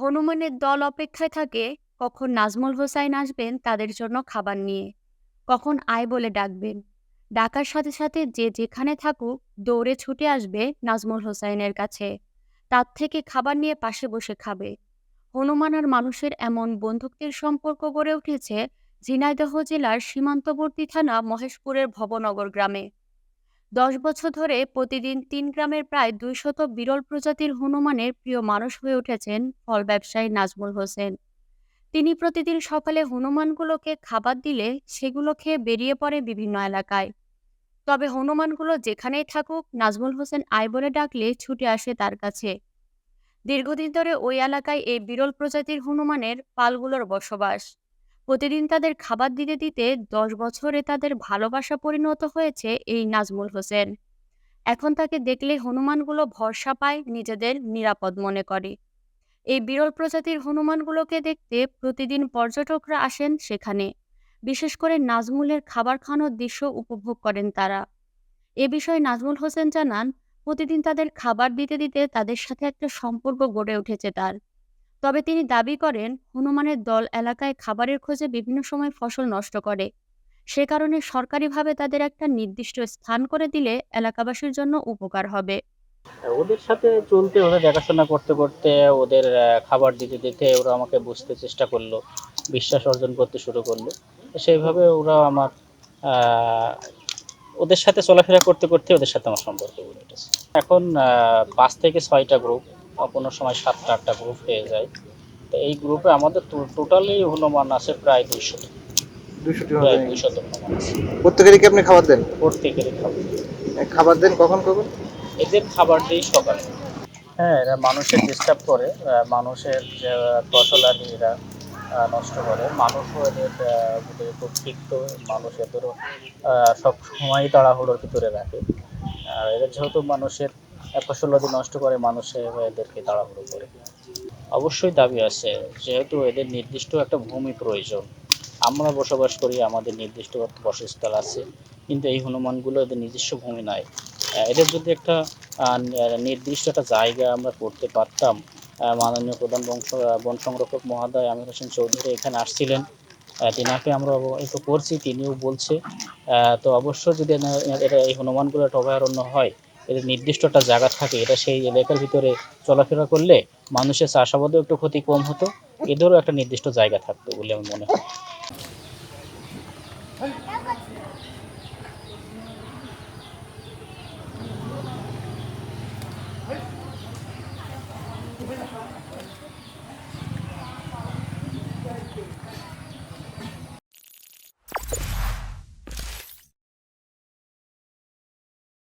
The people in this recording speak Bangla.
হনুমানের দল অপেক্ষায় থাকে কখন নাজমুল হোসাইন আসবেন তাদের জন্য খাবার নিয়ে, কখন আয় বলে ডাকবেন। ডাকার সাথে সাথে যে যেখানে থাকুক দৌড়ে ছুটে আসবে নাজমুল হোসাইনের কাছে, তার থেকে খাবার নিয়ে পাশে বসে খাবে। হনুমান আর মানুষের এমন বন্ধুত্বের সম্পর্ক গড়ে উঠেছে ঝিনাইদহ জেলার সীমান্তবর্তী থানা মহেশপুরের ভবনগর গ্রামে। ১০ বছর ধরে প্রতিদিন ৩ গ্রামের প্রায় ২০০ বিরল প্রজাতির হনুমানের প্রিয় মানুষ হয়ে উঠেছেন ফল ব্যবসায়ী নাজমুল হোসেন। তিনি প্রতিদিন সকালে হনুমানগুলোকে খাবার দিলে সেগুলো খেয়ে বেরিয়ে পড়ে বিভিন্ন এলাকায়। তবে হনুমানগুলো যেখানেই থাকুক নাজমুল হোসেন আয় বলে ডাকলে ছুটে আসে তার কাছে। দীর্ঘদিন ধরে ওই এলাকায় এই বিরল প্রজাতির হনুমানের পালগুলোর বসবাস। প্রতিদিন তাদের খাবার দিতে দিতে ১০ বছরে তাদের ভালোবাসা পরিণত হয়েছে এই নাজমুল হোসেন। এখন তাকে দেখলে হনুমানগুলো ভরসা পায়, নিজেদের নিরাপদ মনে করে। এই বিরল প্রজাতির হনুমানগুলোকে দেখতে প্রতিদিন পর্যটকরা আসেন সেখানে। বিশেষ করে নাজমুলের খাবার খাওয়ানোর দৃশ্য উপভোগ করেন তারা। এ বিষয়ে নাজমুল হোসেন জানান, প্রতিদিন তাদের খাবার দিতে দিতে তাদের সাথে একটা সম্পর্ক গড়ে উঠেছে তার। তবে তিনি দাবি করেন, হনুমানের দল এলাকায় খাবারের খোঁজে বিভিন্ন সময় ফসল নষ্ট করে। সে কারণে সরকারিভাবে তাদের একটা নির্দিষ্ট স্থান করে দিলে এলাকাবাসীর জন্য উপকার হবে। ওদের সাথে চলতে, ওদের দেখাশোনা করতে করতে, ওদের খাবার দিতে দিতে ওরা আমাকে বুঝতে চেষ্টা করলো, বিশ্বাস অর্জন করতে শুরু করলো। তো সেইভাবে ওরা আমার আহ, ওদের সাথে চলাফেরা করতে করতে ওদের সাথে আমার সম্পর্ক গড়ে উঠেছে। এখন ৫ থেকে ৬টা গ্রুপ, কোনো সময় ৭টা ৮টা গ্রুপ হয়ে যায়। তো এই গ্রুপে আমাদের টোটালি হনুমান আছে প্রায় ২০০, ২০০টি হবে প্রায় নাকি? ২০০ হনুমান আছে। প্রত্যেকেরই কি আপনি খাবার দেন? প্রত্যেকেরই খাবার, খাবার দেন কখন কখন? এদের খাবার দিই সকালে। হ্যাঁ, এরা মানুষের ডিস্টার্ব করে, মানুষের যে ফসলাদি এরা নষ্ট করে। মানুষও এদের প্রতি খুব ক্ষিপ্ত। মানুষ এদেরও সব সময়ই তাড়াহুড়োর ভিতরে রাখে। আর এদের যেহেতু মানুষের ফসলাদি নষ্ট করে, মানুষে এদেরকে তাড়াহুড়ো করে। অবশ্যই দাবি আছে, যেহেতু এদের নির্দিষ্ট একটা ভূমি প্রয়োজন। আমরা বসবাস করি, আমাদের নির্দিষ্ট একটা বাসস্থল আছে, কিন্তু এই হনুমানগুলো এদের নিজস্ব ভূমি নাই। এদের যদি একটা নির্দিষ্ট একটা জায়গা আমরা করতে পারতাম। মাননীয় প্রধান বন সংরক্ষক মহোদয় আমির হোসেন চৌধুরী এখানে আসছিলেন, তিনাকে আমরা অবহিত করছি, তিনিও বলছে। তো অবশ্য যদি এটা এই হনুমানগুলো একটা অভয়ারণ্য হয়, এদের নির্দিষ্ট একটা জায়গা থাকে, এটা সেই এলাকার ভিতরে চলাফেরা করলে মানুষের চাষাবাদেও একটু ক্ষতি কম হতো, এদেরও একটা নির্দিষ্ট জায়গা থাকতো বলে আমার মনে হয়।